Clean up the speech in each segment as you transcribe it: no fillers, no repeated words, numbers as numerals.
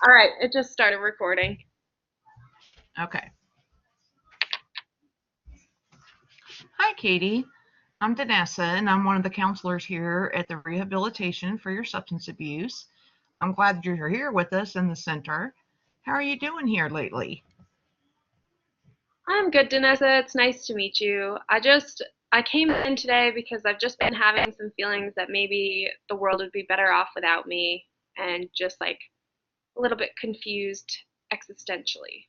All right, it just started recording. Okay. Hi, Katie. I'm Danessa, and I'm one of the counselors here at the Rehabilitation for Your Substance Abuse. I'm glad you're here with us in the center. How are you doing here lately? I'm good, Danessa. It's nice to meet you. I came in today because I've just been having some feelings that maybe the world would be better off without me and just like a little bit confused existentially.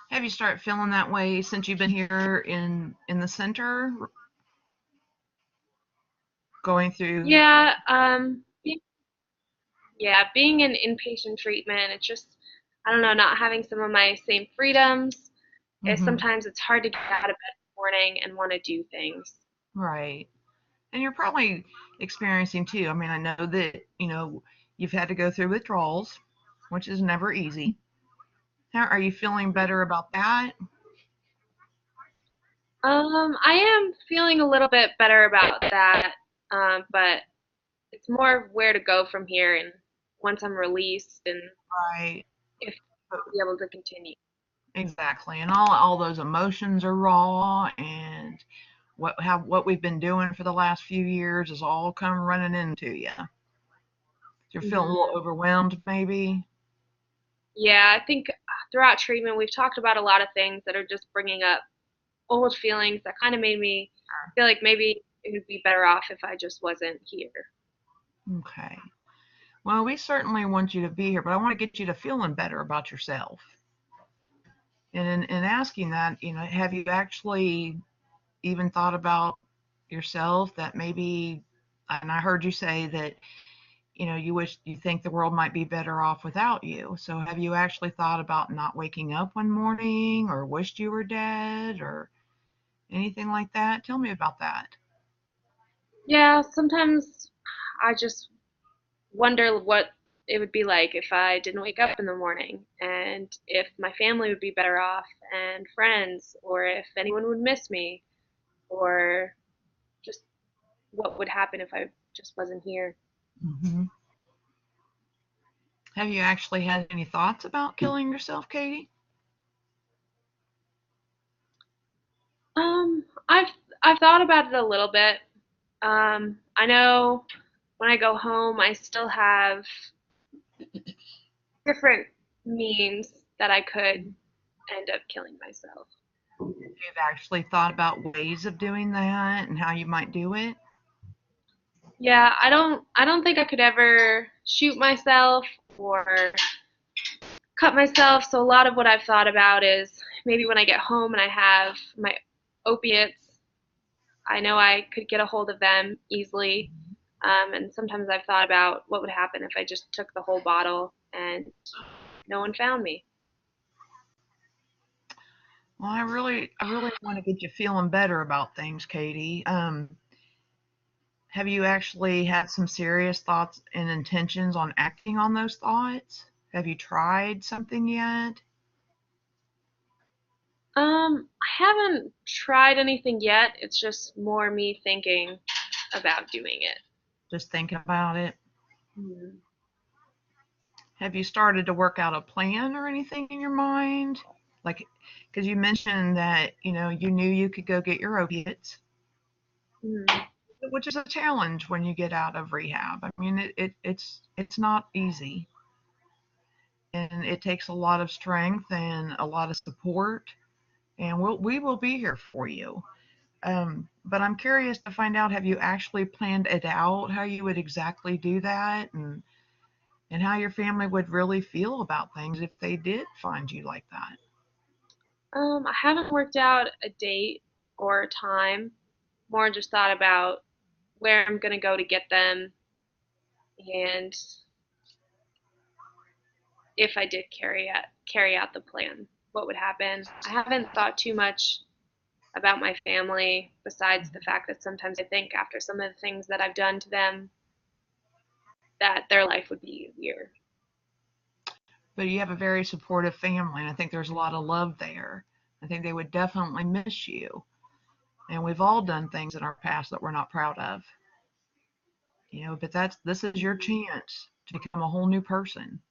Have you started feeling that way since you've been here in the center, going through? Yeah, being in inpatient treatment, it's just I don't know, not having some of my same freedoms. Hmm. Sometimes it's hard to get out of bed in the morning and want to do things. Right. And you're probably experiencing too. I mean, I know that, you've had to go through withdrawals, which is never easy. How are you feeling better about that? I am feeling a little bit better about that, but it's more of where to go from here and once I'm released and Right. if I'll be able to continue. Exactly. And all those emotions are raw, and what we've been doing for the last few years is all come running into you. You're feeling a little Hmm. overwhelmed maybe. Yeah, I think throughout treatment we've talked about a lot of things that are just bringing up old feelings that kind of made me feel like maybe it would be better off if I just wasn't here. Okay. Well, we certainly want you to be here, but I want to get you to feeling better about yourself. And in asking that, have you actually even thought about yourself that maybe, and I heard you say that, you think the world might be better off without you. So have you actually thought about not waking up one morning or wished you were dead or anything like that? Tell me about that. Yeah, sometimes I just wonder what it would be like if I didn't wake up in the morning and if my family would be better off and friends or if anyone would miss me or just what would happen if I just wasn't here. Hmm. Have you actually had any thoughts about killing yourself, Katie? Um, I've I've thought about it a little bit. I know when I go home, I still have different means that I could end up killing myself. You've actually thought about ways of doing that and how you might do it? Yeah, I don't think I could ever shoot myself or cut myself. So a lot of what I've thought about is maybe when I get home and I have my opiates, I know I could get a hold of them easily. And sometimes I've thought about what would happen if I just took the whole bottle and no one found me. Well, I really want to get you feeling better about things, Katie. Have you actually had some serious thoughts and intentions on acting on those thoughts? Have you tried something yet? I haven't tried anything yet. It's just more me thinking about doing it. Just thinking about it. Hmm. Have you started to work out a plan or anything in your mind? Like, because you mentioned that, you knew you could go get your opiates, Hmm. which is a challenge when you get out of rehab. I mean, it's not easy, and it takes a lot of strength and a lot of support, and we will be here for you. But I'm curious to find out, have you actually planned it out how you would exactly do that, and how your family would really feel about things if they did find you like that? I haven't worked out a date or a time. More just thought about where I'm gonna go to get them and if I did carry out the plan, what would happen. I haven't thought too much about my family besides the fact that sometimes I think after some of the things that I've done to them that their life would be easier. But you have a very supportive family, and I think there's a lot of love there. I think they would definitely miss you. And we've all done things in our past that we're not proud of, but this is your Mhm. chance to become a whole new person.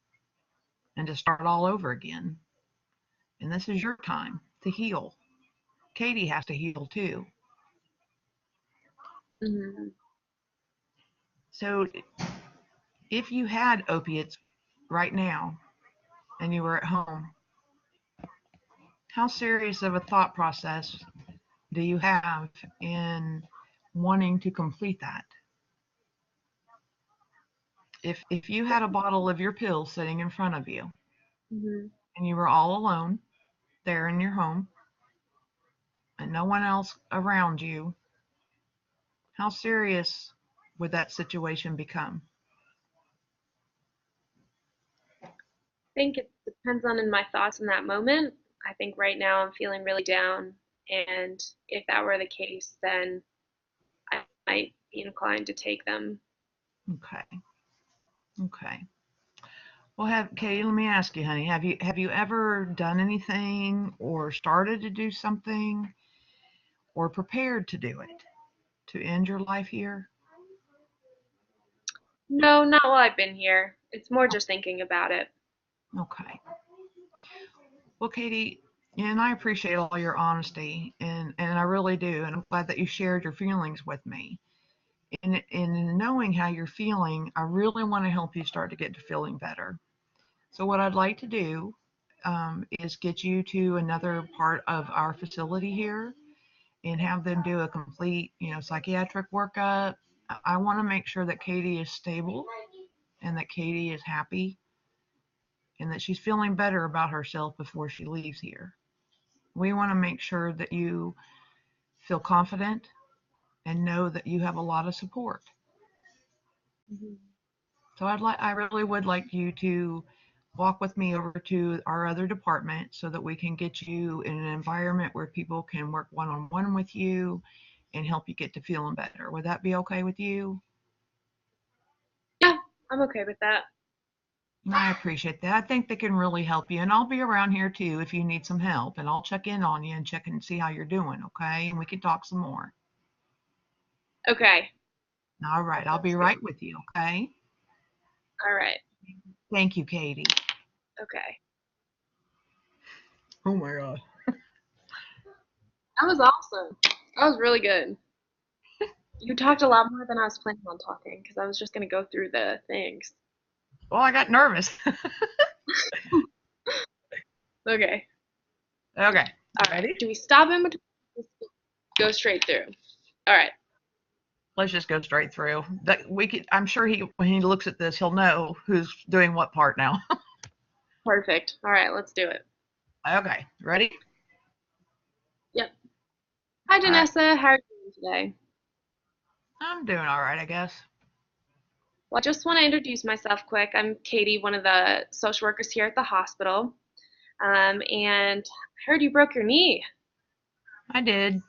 and to start all over again. And this is your time to heal. Katie has to heal too. Mm-hmm. So if you had opiates right now and you were at home, how serious of a thought process do you have in wanting to complete that? If you had a bottle of your pills sitting in front of you Mm-hmm. and you were all alone there in your home and no one else around you, how serious would that situation become? I think it depends on in my thoughts in that moment. I think right now I'm feeling really down, and if that were the case, then I might be inclined to take them. Okay. Okay. Well, Katie, let me ask you, honey, have you ever done anything or started to do something or prepared to do it to end your life here? No, not while I've been here. It's more just thinking about it. Okay. Well, Katie, and I appreciate all your honesty, and I really do, and I'm glad that you shared your feelings with me. And in knowing how you're feeling, I really want to help you start to get to feeling better. So what I'd like to do is get you to another part of our facility here and have them do a complete, psychiatric workup. I want to make sure that Katie is stable and that Katie is happy and that she's feeling better about herself before she leaves here. We want to make sure that you feel confident and know that you have a lot of support. Mm-hmm. So I really would like you to walk with me over to our other department so that we can get you in an environment where people can work one-on-one with you and help you get to feeling better. Would that be okay with you? Yeah, I'm okay with that. I appreciate that. I think they can really help you. And I'll be around here too if you need some help. And I'll check in on you and check and see how you're doing, okay? And we can talk some more. Okay, All right. I'll be sounds good. right with you, okay? All right. Thank you, Katie. Okay. Oh my God. That was awesome. That was really good. You talked a lot more than I was planning on talking because I was just going to go through the things. Well, I got nervous. Okay. Okay. All right. Ready? Do we stop in between? Go straight through. All right. Let's just go straight through. That we could. I'm sure when he looks at this, he'll know who's doing what part now. Perfect. All right. Let's do it. Okay. Ready? Yep. Hi, All right. Janessa. How are you doing today? I'm doing all right, I guess. Well, I just want to introduce myself quick. I'm Katie, one of the social workers here at the hospital. And I heard you broke your knee. I did.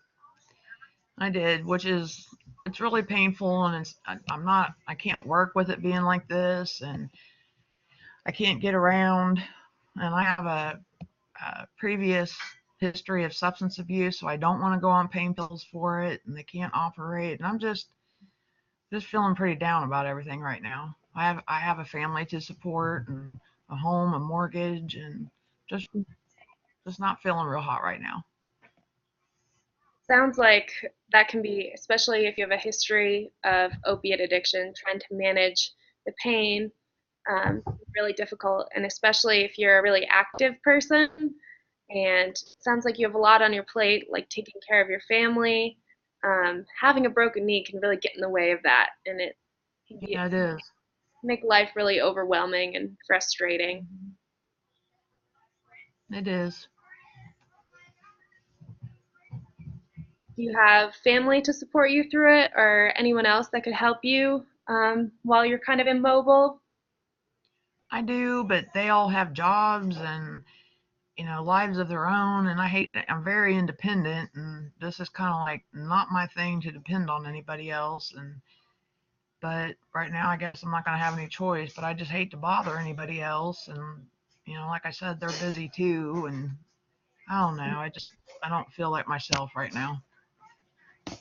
I did, which is it's really painful, and I'm not. I can't work with it being like this, and I can't get around, and I have a previous history of substance abuse, so I don't want to go on pain pills for it, and they can't operate, and I'm just feeling pretty down about everything right now. I have a family to support and a home, a mortgage, and just just not feeling real hot right now. Sounds like that can be, especially if you have a history of opiate addiction, trying to manage the pain, really difficult. And especially if you're a really active person, and it sounds like you have a lot on your plate, like taking care of your family. Having a broken knee can really get in the way of that, and it can be Yeah, it is. make life really overwhelming and frustrating. It is. Do you have family to support you through it, or anyone else that could help you while you're kind of immobile? I do, but they all have jobs and lives of their own, and I'm very independent, and this is kind of like not my thing to depend on anybody else. And but right now, I guess I'm not going to have any choice. But I just hate to bother anybody else, and like I said, they're busy too, and I don't know. I don't feel like myself right now.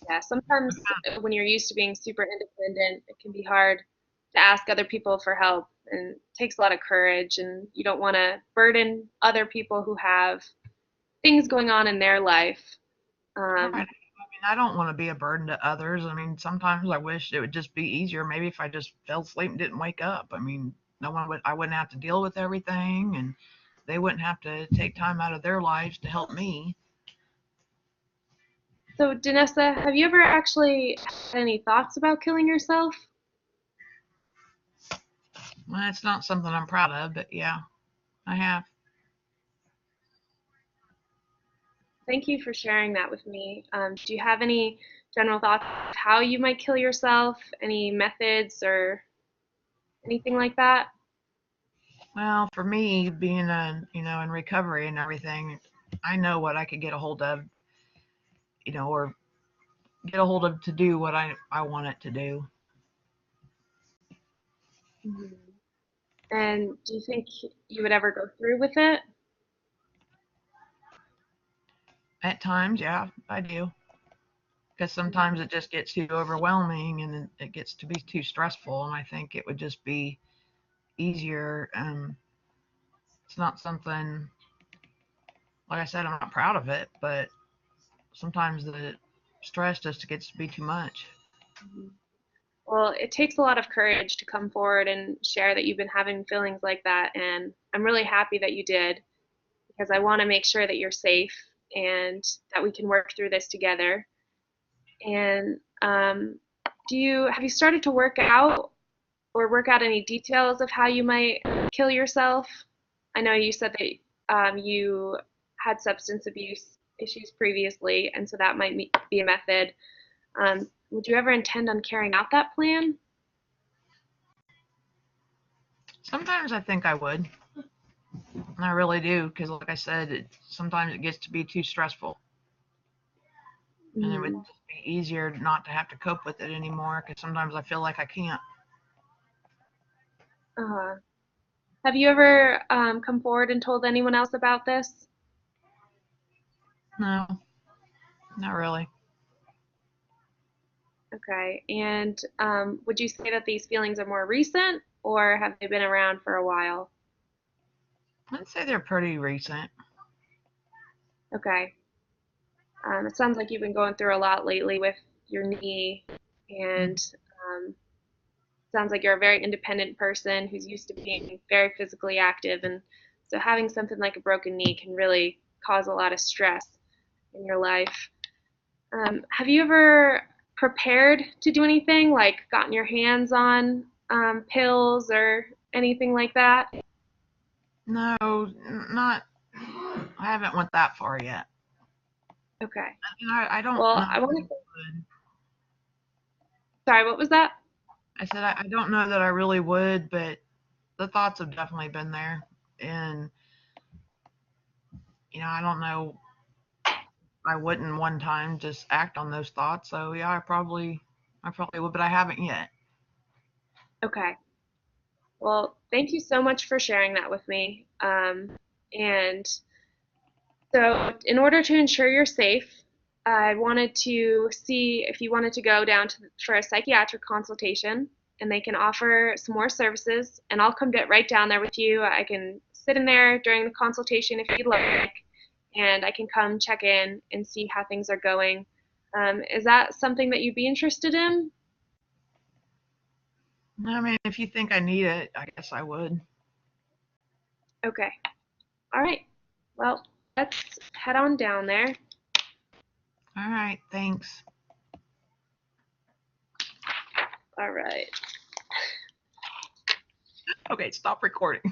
Yeah, sometimes when you're used to being super independent, it can be hard to ask other people for help, and it takes a lot of courage, and you don't want to burden other people who have things going on in their life. Right. I Um, mean, I don't want to be a burden to others. I mean, sometimes I wish it would just be easier. Maybe if I just fell asleep and didn't wake up. I mean, I wouldn't have to deal with everything, and they wouldn't have to take time out of their lives to help me. so, Danessa, have you ever actually had any thoughts about killing yourself? Well, it's not something I'm proud of, but yeah, I have. Thank you for sharing that with me. Do you have any general thoughts of how you might kill yourself? Any methods or anything like that? Well, for me, being in recovery and everything, I know what I could get a hold of, or get a hold of to do what I want it to do. Mhm. And do you think you would ever go through with it? At times, yeah, I do. Because Mhm. sometimes it just gets too overwhelming and it gets to be too stressful. And I think it would just be easier. It's not something, like I said, I'm not proud of it, but sometimes the stress just gets to be too much. Mhm. Well, it takes a lot of courage to come forward and share that you've been having feelings like that, and I'm really happy that you did because I want to make sure that you're safe and that we can work through this together. And do you have you started to work out or work out any details of how you might kill yourself? I know you said that you had substance abuse issues previously, and so that might be a method. Would you ever intend on carrying out that plan? Sometimes I think I would. I really do. Because, like I said, sometimes it gets to be too stressful. And it would Mm. just be easier not to have to cope with it anymore. Because sometimes I feel like I can't. Uh, have you ever come forward and told anyone else about this? No, not really. Okay. And would you say that these feelings are more recent or have they been around for a while? I'd say they're pretty recent. Okay. It sounds like you've been going through a lot lately with your knee, and sounds like you're a very independent person who's used to being very physically active. And so having something like a broken knee can really cause a lot of stress in your life. Have you ever prepared to do anything like gotten your hands on pills or anything like that? No, not. I haven't went that far yet. Okay. I don't Well, know. I want to. Sorry, what was that? I said I don't know that I really would, but the thoughts have definitely been there, and I don't know. I wouldn't one time just act on those thoughts. So yeah, I probably would, but I haven't yet. Okay. Well, thank you so much for sharing that with me. And so, in order to ensure you're safe, I wanted to see if you wanted to go down for a psychiatric consultation, and they can offer some more services. And I'll come right down there with you. I can sit in there during the consultation if you'd like, and I can come check in and see how things are going. Is that something that you'd be interested in? I mean, if you think I need it, I guess I would. Okay. All right. Well, let's head on down there. All right, thanks. All right. Okay, stop recording.